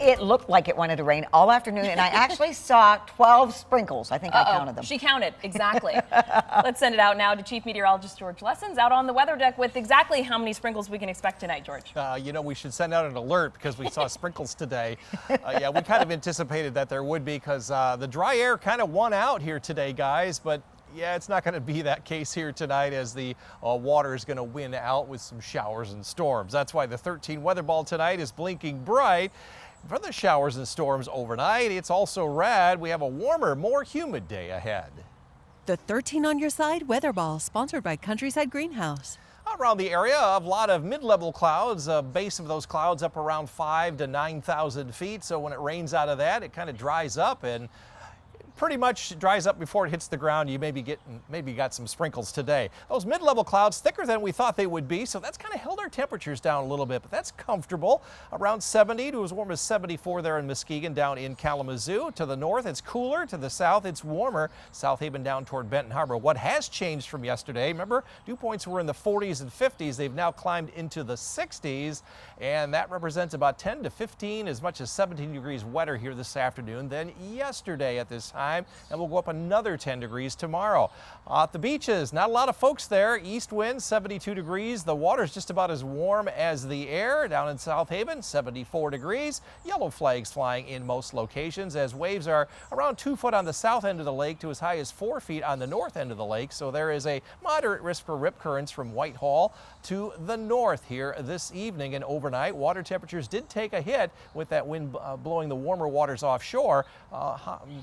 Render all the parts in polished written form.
It looked like it wanted to rain all afternoon, and I actually saw 12 sprinkles. I think I counted them. She counted, exactly. Let's send it out now to Chief Meteorologist George Lessons out on the weather deck with exactly how many sprinkles we can expect tonight, George. You know, we should send out an alert because we saw sprinkles today. Yeah, we kind of anticipated that there would be because the dry air kind of won out here today, guys, but yeah, it's not going to be that case here tonight as the water is going to win out with some showers and storms. That's why the 13 weather ball tonight is blinking bright. For the showers and storms overnight, it's also red. We have a warmer, more humid day ahead. The 13 on your side weather ball, sponsored by Countryside Greenhouse. Around the area, a lot of mid-level clouds, base of those clouds up around 5,000 to 9,000 feet. So when it rains out of that, it kind of dries up and pretty much dries up before it hits the ground. You maybe got some sprinkles today. Those mid-level clouds thicker than we thought they would be, so that's kind of held our temperatures down a little bit, but that's comfortable. Around 70 to as warm as 74 there in Muskegon, down in Kalamazoo. To the north, it's cooler. To the south, it's warmer. South Haven down toward Benton Harbor. What has changed from yesterday, remember, dew points were in the 40s and 50s. They've now climbed into the 60s, and that represents about 10 to 15, as much as 17 degrees wetter here this afternoon than yesterday at this time. And we'll go up another 10 degrees tomorrow. At the beaches, not a lot of folks there. East wind, 72 degrees. The water's just about as warm as the air. Down in South Haven, 74 degrees. Yellow flags flying in most locations as waves are around 2 foot on the south end of the lake to as high as 4 feet on the north end of the lake. So there is a moderate risk for rip currents from Whitehall to the north here this evening and overnight. Water temperatures did take a hit with that wind blowing the warmer waters offshore.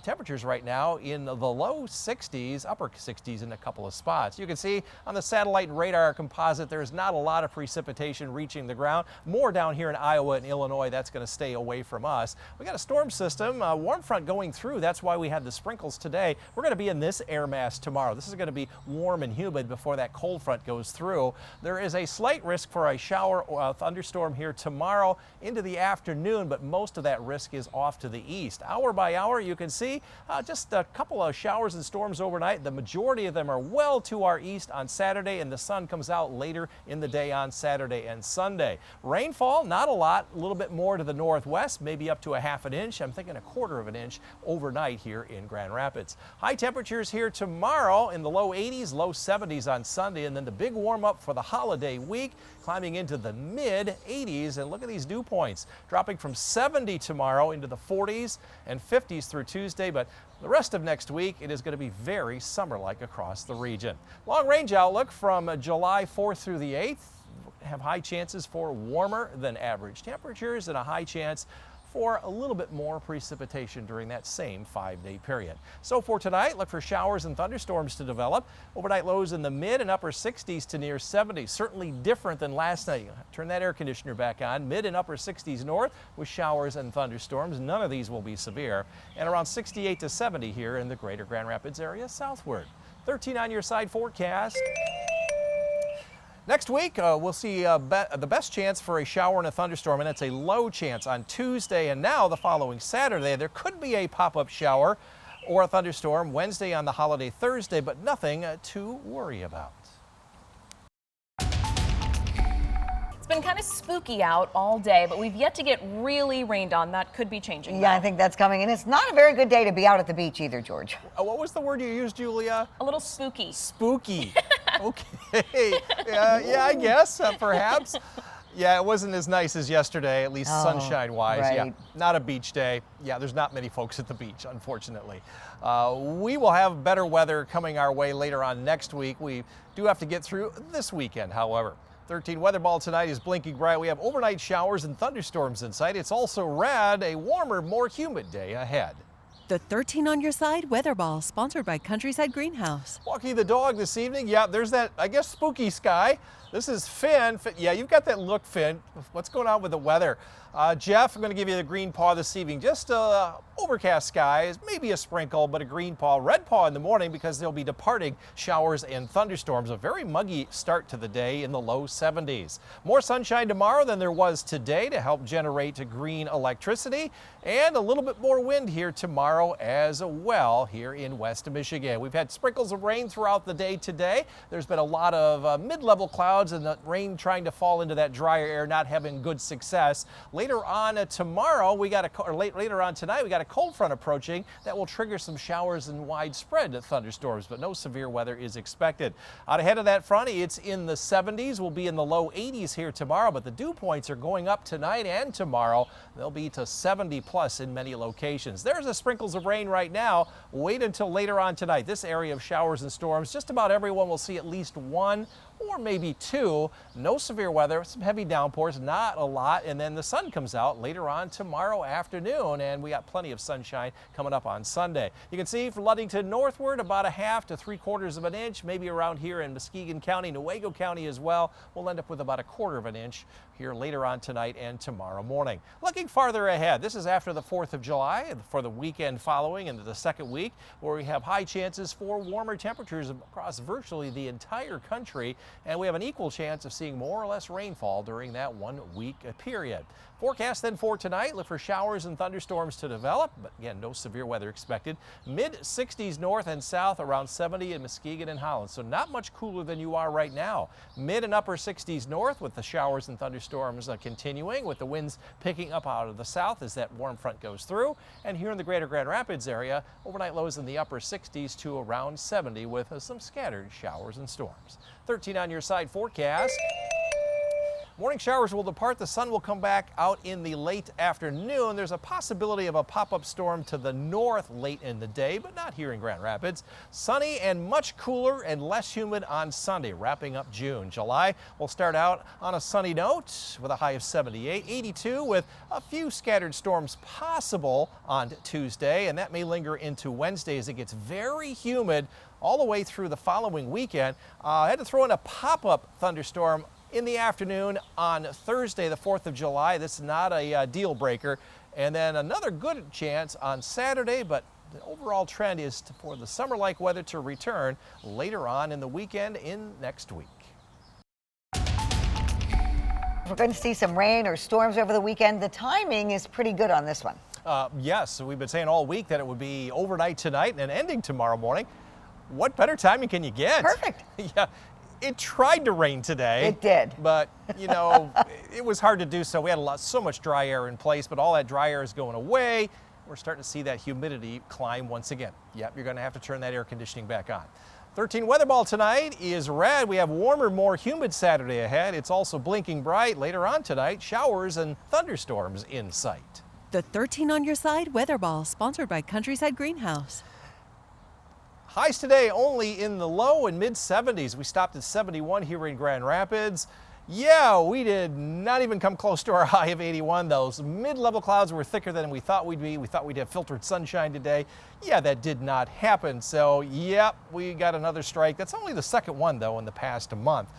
Temperatures right now in the low 60s, upper 60s in a couple of spots. You can see on the satellite and radar composite there's not a lot of precipitation reaching the ground. More down here in Iowa and Illinois. That's going to stay away from us. We got a storm system, a warm front going through. That's why we had the sprinkles today. We're going to be in this air mass tomorrow. This is going to be warm and humid before that cold front goes through. There is a slight risk for a shower or a thunderstorm here tomorrow into the afternoon, but most of that risk is off to the east. Hour by hour, you can see just a couple of showers and storms overnight. The majority of them are well to our east on Saturday, and the sun comes out later in the day on Saturday and Sunday. Rainfall, not a lot, a little bit more to the northwest, maybe up to a half an inch. I'm thinking a quarter of an inch overnight here in Grand Rapids. High temperatures here tomorrow in the low 80s, low 70s on Sunday, and then the big warm up for the holiday week, climbing into the mid 80s. And look at these dew points dropping from 70 tomorrow into the 40s and 50s through Tuesday. But the rest of next week, it is going to be very summer-like across the region. Long-range outlook from July 4th through the 8th. Have high chances for warmer than average temperatures and a high chance for a little bit more precipitation during that same 5-day period. So for tonight, look for showers and thunderstorms to develop. Overnight lows in the mid and upper 60s to near 70s. Certainly different than last night. Turn that air conditioner back on. Mid and upper 60s north with showers and thunderstorms. None of these will be severe. And around 68 to 70 here in the greater Grand Rapids area southward. 13 on your side forecast. Next week, we'll see the best chance for a shower and a thunderstorm, and it's a low chance on Tuesday. And now the following Saturday, there could be a pop-up shower or a thunderstorm Wednesday on the holiday Thursday, but nothing to worry about. It's been kind of spooky out all day, but we've yet to get really rained on. That could be changing. Yeah, now. I think that's coming. And it's not a very good day to be out at the beach either, George. What was the word you used, Julia? A little spooky. Spooky. Okay. Yeah, I guess, perhaps. Yeah, it wasn't as nice as yesterday, at least sunshine-wise. Right. Yeah, not a beach day. Yeah, there's not many folks at the beach, unfortunately. We will have better weather coming our way later on next week. We do have to get through this weekend, however. 13 weather ball tonight is blinking bright. We have overnight showers and thunderstorms in sight. It's also red, a warmer, more humid day ahead. The 13 on your side weather ball, sponsored by Countryside Greenhouse. Walking the dog this evening. Yeah, there's that, I guess, spooky sky. This is Finn. Yeah, you've got that look, Finn. What's going on with the weather? Jeff, I'm going to give you the green paw this evening. Just overcast skies, maybe a sprinkle, but a green paw. Red paw in the morning because they'll be departing showers and thunderstorms. A very muggy start to the day in the low 70s. More sunshine tomorrow than there was today to help generate green electricity, and a little bit more wind here tomorrow as well here in West Michigan. We've had sprinkles of rain throughout the day today. There's been a lot of mid-level clouds and the rain trying to fall into that drier air, not having good success. Later on tomorrow, later on tonight, we got a cold front approaching that will trigger some showers and widespread thunderstorms, but no severe weather is expected. Out ahead of that front, it's in the 70s. We'll be in the low 80s here tomorrow, but the dew points are going up tonight and tomorrow. They'll be to 70 plus in many locations. There's the sprinkles of rain right now. Wait until later on tonight. This area of showers and storms, just about everyone will see at least one or maybe two. No severe weather, some heavy downpours, not a lot, and then the sun comes out later on tomorrow afternoon, and we got plenty of sunshine coming up on Sunday. You can see from Ludington northward about a half to 3/4 of an inch, maybe around here in Muskegon County, Newaygo County as well. We'll end up with about a 1/4 of an inch here later on tonight and tomorrow morning. Looking farther ahead, this is after the 4th of July for the weekend following into the second week, where we have high chances for warmer temperatures across virtually the entire country, and we have an equal chance of seeing more or less rainfall during that 1 week period. Forecast then for tonight, look for showers and thunderstorms to develop, but again, no severe weather expected. Mid-60s north and south, around 70 in Muskegon and Holland, so not much cooler than you are right now. Mid and upper 60s north with the showers and thunderstorms continuing, with the winds picking up out of the south as that warm front goes through. And here in the greater Grand Rapids area, overnight lows in the upper 60s to around 70 with some scattered showers and storms. 13 on your side forecast. Morning showers will depart. The sun will come back out in the late afternoon. There's a possibility of a pop-up storm to the north late in the day, but not here in Grand Rapids. Sunny and much cooler and less humid on Sunday, wrapping up June. July will start out on a sunny note with a high of 78, 82 with a few scattered storms possible on Tuesday, and that may linger into Wednesday as it gets very humid all the way through the following weekend. I had to throw in a pop-up thunderstorm in the afternoon on Thursday, the 4th of July. This is not a deal breaker. And then another good chance on Saturday, but the overall trend is for the summer-like weather to return later on in the weekend in next week. We're going to see some rain or storms over the weekend. The timing is pretty good on this one. Yes, we've been saying all week that it would be overnight tonight and ending tomorrow morning. What better timing can you get? Perfect. Yeah. It tried to rain today. It did. But, you know, it was hard to do so. We had so much dry air in place, but all that dry air is going away. We're starting to see that humidity climb once again. Yep, you're going to have to turn that air conditioning back on. 13 weather ball tonight is red. We have warmer, more humid Saturday ahead. It's also blinking bright. Later on tonight, showers and thunderstorms in sight. The 13 on your side weather ball, sponsored by Countryside Greenhouse. Highs today only in the low and mid 70s. We stopped at 71 here in Grand Rapids. Yeah, we did not even come close to our high of 81. Those mid-level clouds were thicker than we thought we'd be. We thought we'd have filtered sunshine today. Yeah, that did not happen. So, yeah, we got another strike. That's only the second one, though, in the past month.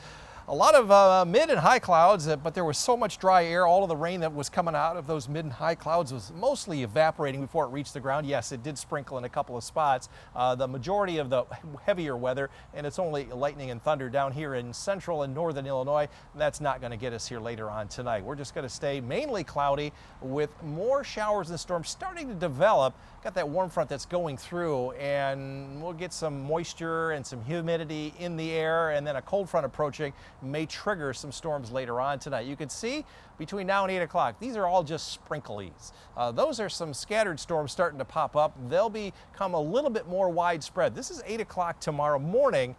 A lot of mid and high clouds, but there was so much dry air. All of the rain that was coming out of those mid and high clouds was mostly evaporating before it reached the ground. Yes, it did sprinkle in a couple of spots. The majority of the heavier weather, and it's only lightning and thunder down here in central and northern Illinois. That's not going to get us here later on tonight. We're just going to stay mainly cloudy with more showers and storms starting to develop. Got that warm front that's going through, and we'll get some moisture and some humidity in the air, and then a cold front approaching may trigger some storms later on tonight. You can see between now and 8 o'clock, these are all just sprinklies. Those are some scattered storms starting to pop up. They'll become a little bit more widespread. This is 8 o'clock tomorrow morning.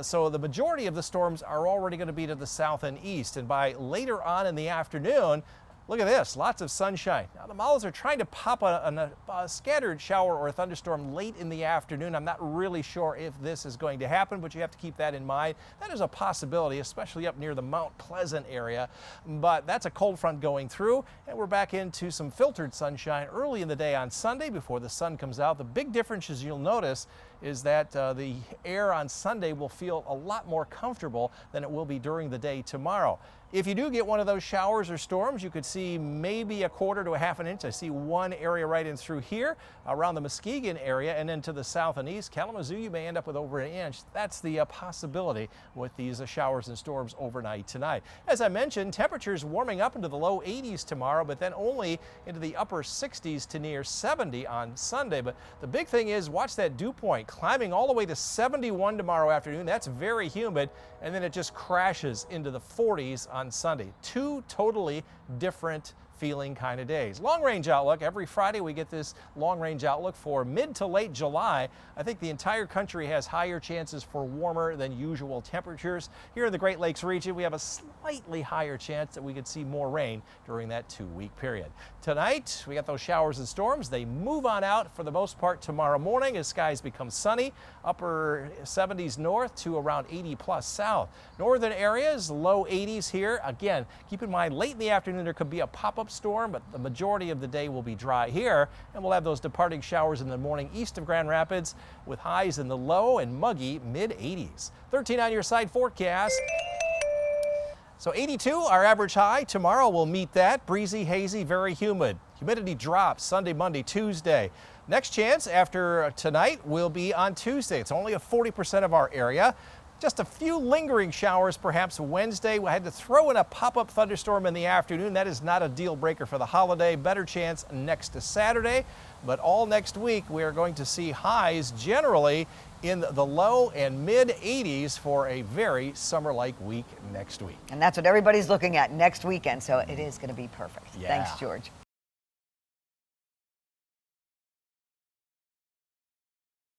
So the majority of the storms are already going to be to the south and east. And by later on in the afternoon, look at this, lots of sunshine. Now the models are trying to pop a scattered shower or a thunderstorm late in the afternoon. I'm not really sure if this is going to happen, but you have to keep that in mind. That is a possibility, especially up near the Mount Pleasant area. But that's a cold front going through, and we're back into some filtered sunshine early in the day on Sunday before the sun comes out. The big difference, as you'll notice, is that the air on Sunday will feel a lot more comfortable than it will be during the day tomorrow. If you do get one of those showers or storms, you could see maybe a 1/4 to a 1/2 inch. I see one area right in through here around the Muskegon area, and then to the south and east, Kalamazoo, you may end up with over an inch. That's the possibility with these showers and storms overnight tonight. As I mentioned, temperatures warming up into the low 80s tomorrow, but then only into the upper 60s to near 70 on Sunday. But the big thing is, watch that dew point climbing all the way to 71 tomorrow afternoon. That's very humid, and then it just crashes into the 40s on Sunday. Two totally different feeling kind of days. Long range outlook. Every Friday we get this long range outlook for mid to late July. I think the entire country has higher chances for warmer than usual temperatures. Here in the Great Lakes region, we have a slightly higher chance that we could see more rain during that 2-week period. Tonight, we got those showers and storms. They move on out for the most part tomorrow morning as skies become sunny. Upper 70s north to around 80 plus south. Northern areas, low 80s here. Again, keep in mind late in the afternoon there could be a pop-up storm, but the majority of the day will be dry here. And we'll have those departing showers in the morning east of Grand Rapids with highs in the low and muggy mid 80s. 13 on your side forecast. So 82, our average high. Tomorrow we'll meet that. Breezy, hazy, very humid. Humidity drops Sunday, Monday, Tuesday. Next chance after tonight will be on Tuesday. It's only a 40% of our area. Just a few lingering showers perhaps Wednesday. We had to throw in a pop-up thunderstorm in the afternoon. That is not a deal breaker for the holiday. Better chance next to Saturday. But all next week we are going to see highs generally in the low and mid 80s for a very summer-like week next week. And that's what everybody's looking at next weekend, so it is going to be perfect. Yeah. Thanks, George.